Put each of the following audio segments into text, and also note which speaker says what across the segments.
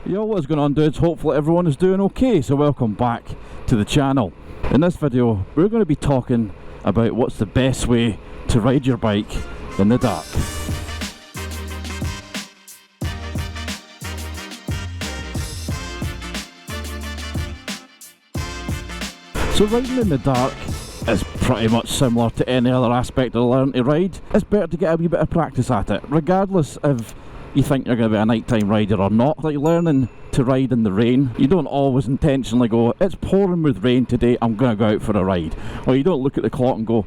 Speaker 1: Yo, what's going on, dudes? Hopefully everyone is doing okay, so welcome back to the channel. In this video we're going to be talking about what's the best way to ride your bike in the dark. So riding in the dark is pretty much similar to any other aspect of learning to ride. It's better to get a wee bit of practice at it, regardless if you think you're going to be a nighttime rider or not. Like learning to ride in the rain, you don't always intentionally go, it's pouring with rain today, I'm going to go out for a ride. Or you don't look at the clock and go,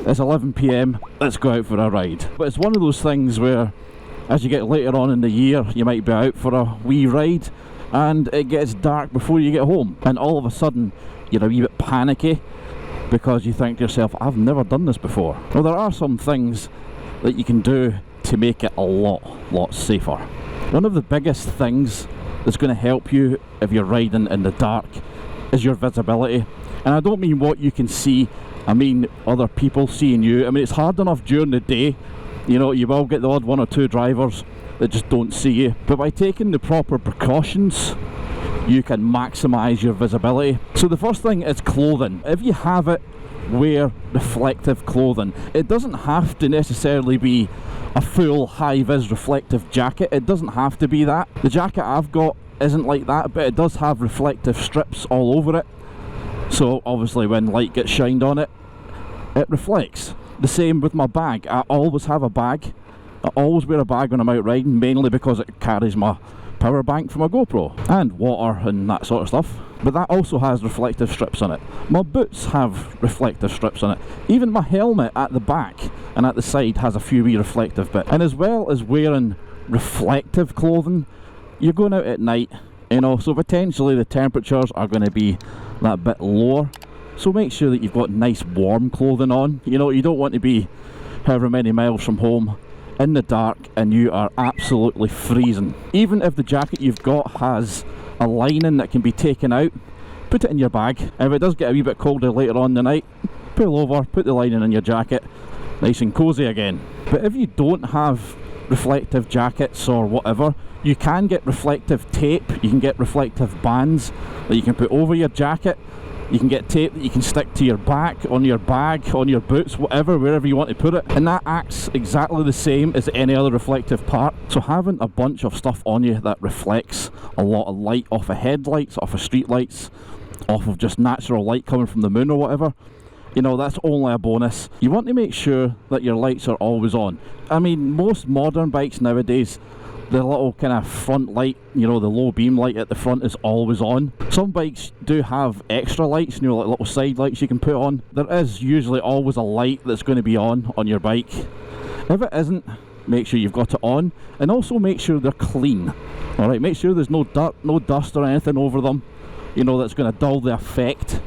Speaker 1: it's 11 PM, let's go out for a ride. But it's one of those things where as you get later on in the year, you might be out for a wee ride and it gets dark before you get home, and all of a sudden you're a wee bit panicky because you think to yourself, I've never done this before. Well, there are some things that you can do to make it a lot safer. One of the biggest things that's going to help you if you're riding in the dark is your visibility. And I don't mean what you can see, I mean other people seeing you. I mean, it's hard enough during the day, you know, you will get the odd one or two drivers that just don't see you, but by taking the proper precautions you can maximise your visibility. So the first thing is clothing. If you have it, wear reflective clothing. It doesn't have to necessarily be a full high-vis reflective jacket. It doesn't have to be that. The jacket I've got isn't like that, but it does have reflective strips all over it. So obviously when light gets shined on it, it reflects. The same with my bag. I always have a bag. I always wear a bag when I'm out riding, mainly because it carries my power bank for my GoPro and water and that sort of stuff, but that also has reflective strips on it. My boots have reflective strips on it. Even my helmet at the back and at the side has a few wee reflective bits. And as well as wearing reflective clothing, you're going out at night, you know, so potentially the temperatures are going to be that bit lower, so make sure that you've got nice warm clothing on. You know, you don't want to be however many miles from home in the dark and you are absolutely freezing. Even if the jacket you've got has a lining that can be taken out, put it in your bag. If it does get a wee bit colder later on in the night, pull over, put the lining in your jacket, nice and cozy again. But if you don't have reflective jackets or whatever, you can get reflective tape, you can get reflective bands that you can put over your jacket. You can get tape that you can stick to your back, on your bag, on your boots, whatever, wherever you want to put it. And that acts exactly the same as any other reflective part. So having a bunch of stuff on you that reflects a lot of light off of headlights, off of street lights, off of just natural light coming from the moon or whatever, you know, that's only a bonus. You want to make sure that your lights are always on. I mean, most modern bikes nowadays, the little kind of front light, you know, the low beam light at the front is always on. Some bikes do have extra lights, you know, like little side lights you can put on. There is usually always a light that's going to be on your bike. If it isn't, make sure you've got it on, and also make sure they're clean. Alright, make sure there's no dirt, no dust or anything over them, you know, that's going to dull the effect,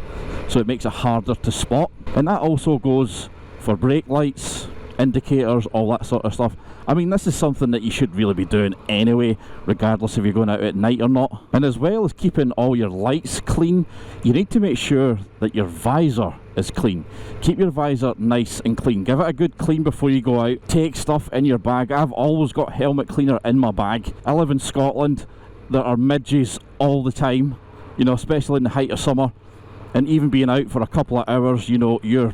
Speaker 1: so it makes it harder to spot. And that also goes for brake lights, indicators, all that sort of stuff. I mean, this is something that you should really be doing anyway, regardless if you're going out at night or not. And as well as keeping all your lights clean, you need to make sure that your visor is clean. Keep your visor nice and clean. Give it a good clean before you go out. Take stuff in your bag. I've always got helmet cleaner in my bag. I live in Scotland. There are midges all the time, you know, especially in the height of summer. And even being out for a couple of hours, you know, your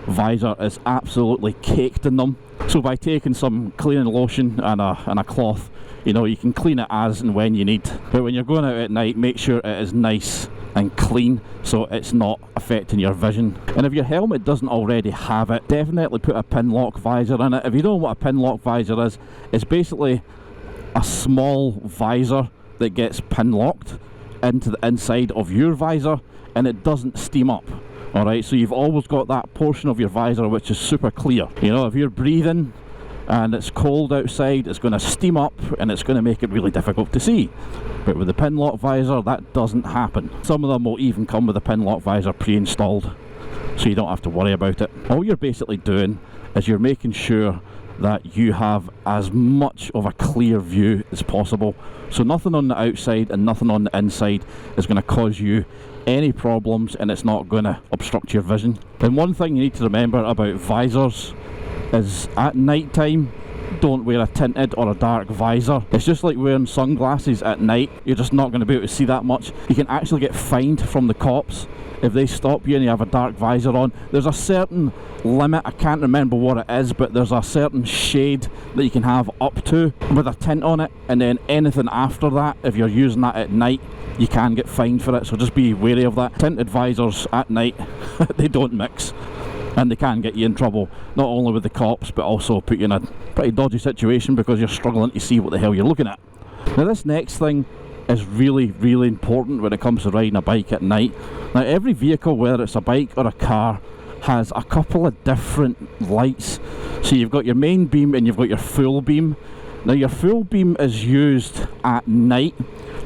Speaker 1: visor is absolutely caked in them. So by taking some cleaning lotion and a cloth, you know, you can clean it as and when you need. But when you're going out at night, make sure it is nice and clean so it's not affecting your vision. And if your helmet doesn't already have it, definitely put a pin lock visor in it. If you don't know what a pin lock visor is, it's basically a small visor that gets pin locked into the inside of your visor and it doesn't steam up. Alright, so you've always got that portion of your visor which is super clear. You know, if you're breathing and it's cold outside, it's going to steam up and it's going to make it really difficult to see. But with the pin lock visor, that doesn't happen. Some of them will even come with a pin lock visor pre-installed, so you don't have to worry about it. All you're basically doing is you're making sure that you have as much of a clear view as possible, so nothing on the outside and nothing on the inside is going to cause you any problems, and it's not going to obstruct your vision. And one thing you need to remember about visors is at night time, don't wear a tinted or a dark visor. It's just like wearing sunglasses at night. You're just not going to be able to see that much. You can actually get fined from the cops if they stop you and you have a dark visor on. There's a certain limit, I can't remember what it is, but there's a certain shade that you can have up to with a tint on it, and then anything after that, if you're using that at night, you can get fined for it, so just be wary of that. Tinted visors at night, they don't mix, and they can get you in trouble, not only with the cops, but also put you in a pretty dodgy situation because you're struggling to see what the hell you're looking at. Now this next thing is really, really important when it comes to riding a bike at night. Now every vehicle, whether it's a bike or a car, has a couple of different lights. So you've got your main beam and you've got your full beam. Now your full beam is used at night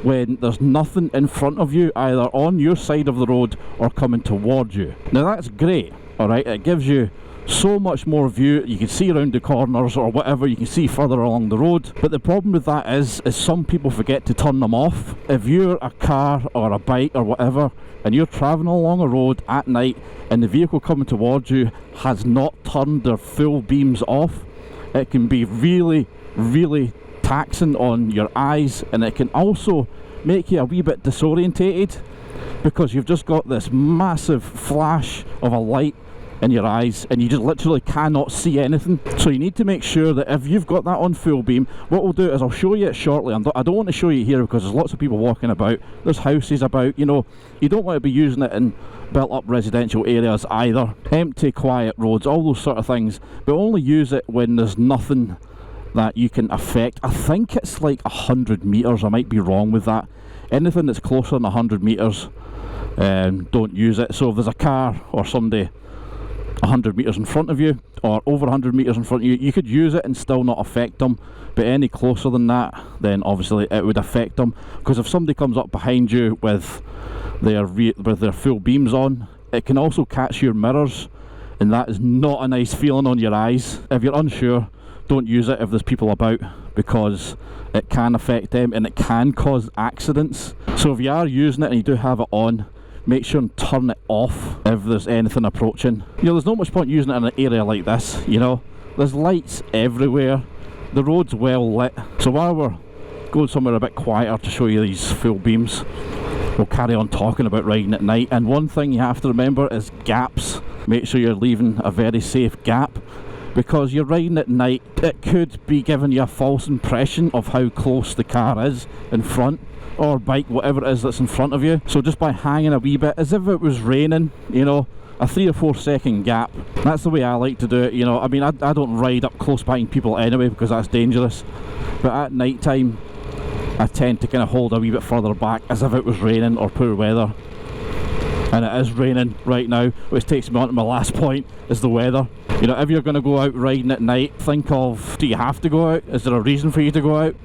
Speaker 1: when there's nothing in front of you, either on your side of the road or coming towards you. Now that's great, alright, it gives you so much more view. You can see around the corners or whatever, you can see further along the road. But the problem with that is some people forget to turn them off. If you're a car or a bike or whatever and you're travelling along a road at night and the vehicle coming towards you has not turned their full beams off, it can be really, really taxing on your eyes, and it can also make you a wee bit disorientated because you've just got this massive flash of a light in your eyes and you just literally cannot see anything. So you need to make sure that if you've got that on full beam, what we'll do is I'll show you it shortly. I don't want to show you here because there's lots of people walking about, there's houses about, you know, you don't want to be using it in built up residential areas either. Empty, quiet roads, all those sort of things, but only use it when there's nothing that you can affect. I think it's like 100 metres, I might be wrong with that. Anything that's closer than 100 metres, don't use it. So if there's a car or somebody 100 metres in front of you or over 100 metres in front of you, you could use it and still not affect them, but any closer than that, then obviously it would affect them, because if somebody comes up behind you with their full beams on, it can also catch your mirrors, and that is not a nice feeling on your eyes. If you're unsure, don't use it if there's people about, because it can affect them and it can cause accidents. So if you are using it and you do have it on, make sure and turn it off if there's anything approaching. You know, there's not much point using it in an area like this, you know. There's lights everywhere, the road's well lit. So while we're going somewhere a bit quieter to show you these full beams, we'll carry on talking about riding at night. And one thing you have to remember is gaps. Make sure you're leaving a very safe gap, because you're riding at night, it could be giving you a false impression of how close the car is in front, or bike, whatever it is that's in front of you. So just by hanging a wee bit, as if it was raining, you know, a 3 or 4 second gap. That's the way I like to do it, you know. I mean, I don't ride up close behind people anyway because that's dangerous, but at night time I tend to kind of hold a wee bit further back as if it was raining or poor weather. And it is raining right now, which takes me on to my last point, is the weather. You know, if you're going to go out riding at night, think of, do you have to go out? Is there a reason for you to go out?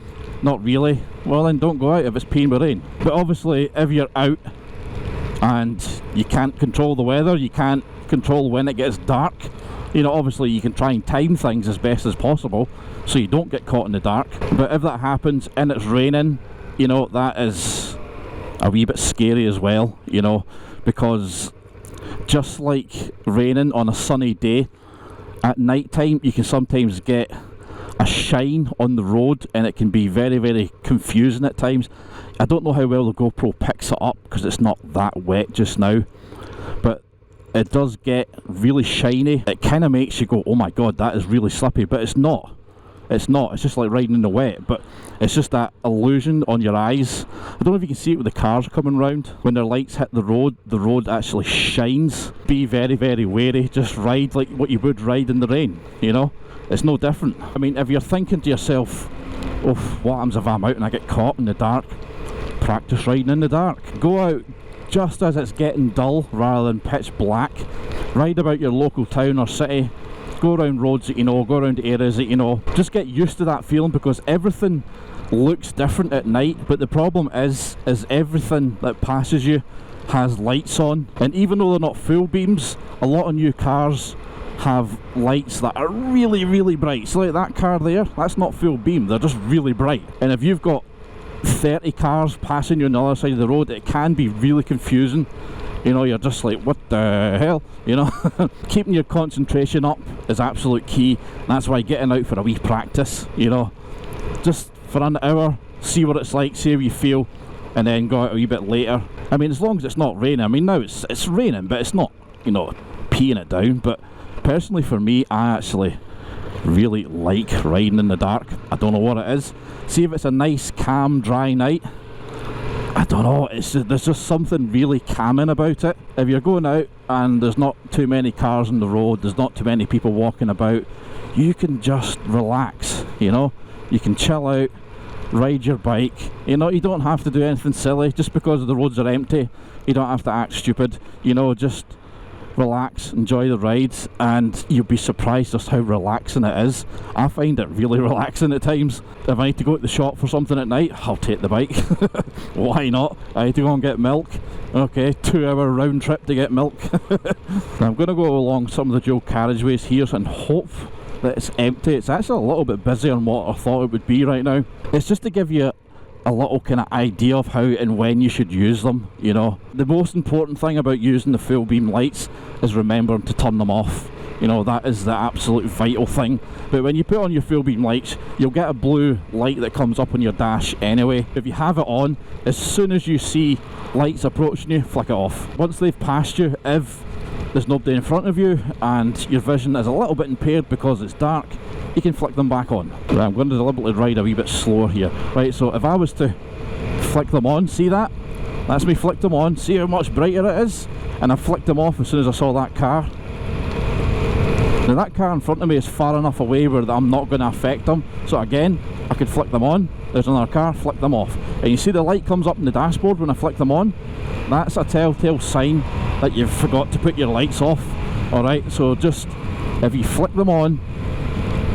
Speaker 1: Not really. Well then don't go out if it's peeing with rain. But obviously if you're out and you can't control the weather, you can't control when it gets dark, you know, obviously you can try and time things as best as possible so you don't get caught in the dark. But if that happens and it's raining, you know, that is a wee bit scary as well, you know, because just like raining on a sunny day, at night time you can sometimes get a shine on the road and it can be very, very confusing at times. I don't know how well the GoPro picks it up because it's not that wet just now, but it does get really shiny. It kind of makes you go, oh my god, that is really slippy, but it's not. It's not, it's just like riding in the wet, but it's just that illusion on your eyes. I don't know if you can see it with the cars coming round. When their lights hit the road actually shines. Be very, very wary. Just ride like what you would ride in the rain, you know? It's no different. I mean, if you're thinking to yourself, oh, what happens if I'm out and I get caught in the dark? Practice riding in the dark. Go out just as it's getting dull rather than pitch black. Ride about your local town or city. Go around roads that you know, go around areas that you know. Just get used to that feeling, because everything looks different at night, but the problem is everything that passes you has lights on, and even though they're not full beams, a lot of new cars have lights that are really, really bright. So like that car there, that's not full beam, they're just really bright. And if you've got 30 cars passing you on the other side of the road, it can be really confusing. You know, you're just like, what the hell? You know, keeping your concentration up is absolute key. That's why getting out for a wee practice, you know, just for an hour, see what it's like, see how you feel, and then go out a wee bit later. I mean, as long as it's not raining. I mean, now it's raining, but it's not, you know, peeing it down. But personally for me, I actually really like riding in the dark. I don't know what it is. See, if it's a nice, calm, dry night, I don't know, there's just something really calming about it. If you're going out and there's not too many cars on the road, there's not too many people walking about, you can just relax, you know. You can chill out, ride your bike, you know. You don't have to do anything silly just because the roads are empty. You don't have to act stupid, you know. Just relax, enjoy the rides, and you'll be surprised just how relaxing it is. I find it really relaxing at times. If I need to go to the shop for something at night, I'll take the bike. Why not? I need to go and get milk. Okay, 2-hour round trip to get milk. I'm going to go along some of the dual carriageways here and hope that it's empty. It's actually a little bit busier than what I thought it would be right now. It's just to give you a little kind of idea of how and when you should use them, you know. The most important thing about using the full beam lights is remembering to turn them off. You know, that is the absolute vital thing. But when you put on your full beam lights, you'll get a blue light that comes up on your dash anyway. If you have it on, as soon as you see lights approaching you, flick it off. Once they've passed you, if there's nobody in front of you and your vision is a little bit impaired because it's dark, you can flick them back on. Right, I'm going to deliberately ride a wee bit slower here. Right, so if I was to flick them on, see that? That's me flicked them on, see how much brighter it is? And I flicked them off as soon as I saw that car. Now that car in front of me is far enough away where I'm not going to affect them. So again, I could flick them on, there's another car, flick them off. And you see the light comes up in the dashboard when I flick them on? That's a telltale sign that you've forgot to put your lights off. Alright, so just, if you flick them on,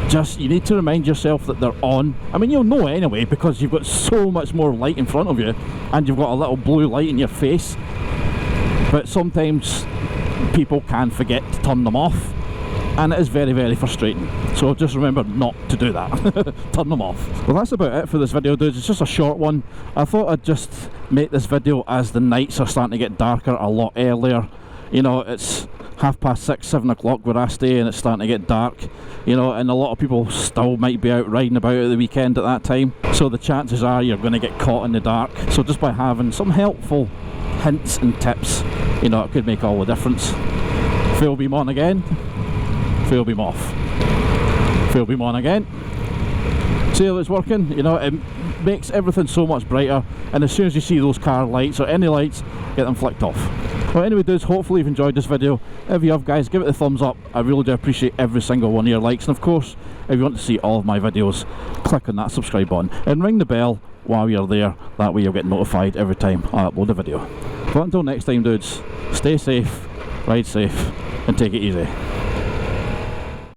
Speaker 1: just, you need to remind yourself that they're on. I mean, you'll know anyway because you've got so much more light in front of you and you've got a little blue light in your face. But sometimes people can forget to turn them off, and it is very, very frustrating. So just remember not to do that. Turn them off. Well, that's about it for this video, dudes. It's just a short one. I thought I'd just make this video as the nights are starting to get darker a lot earlier. You know, it's 6:30, 7 o'clock where I stay, and it's starting to get dark, you know, and a lot of people still might be out riding about at the weekend at that time. So the chances are you're going to get caught in the dark. So just by having some helpful hints and tips, you know, it could make all the difference. Full beam on again, full beam off, full beam on again. See how it's working? You know, it makes everything so much brighter, and as soon as you see those car lights or any lights, get them flicked off. Well, anyway, dudes, hopefully you've enjoyed this video. If you have, guys, give it a thumbs up. I really do appreciate every single one of your likes. And of course, if you want to see all of my videos, click on that subscribe button and ring the bell while you're there. That way you'll get notified every time I upload a video. But until next time, dudes, stay safe, ride safe, and take it easy.